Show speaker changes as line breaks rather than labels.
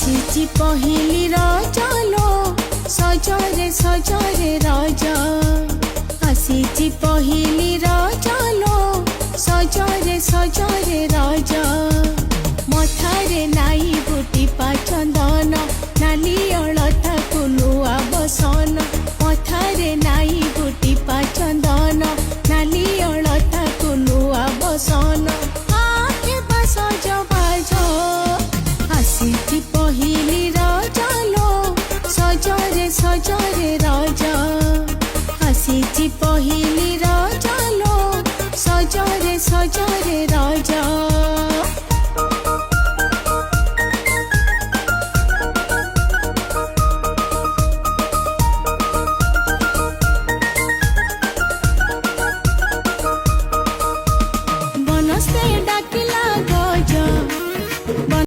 ଆସିଛି ପହିଲି ରଜ ଲୋ ସଜରେ ସଜରେ ରଜ ଆସିଛି ପହିଲି ରଜ ଲୋ ସଜରେ ସଜରେ ରଜ ମଥାରେ ନାଇ ବୁଟି ପା ଚନ୍ଦନ ନାଲି ଅଳ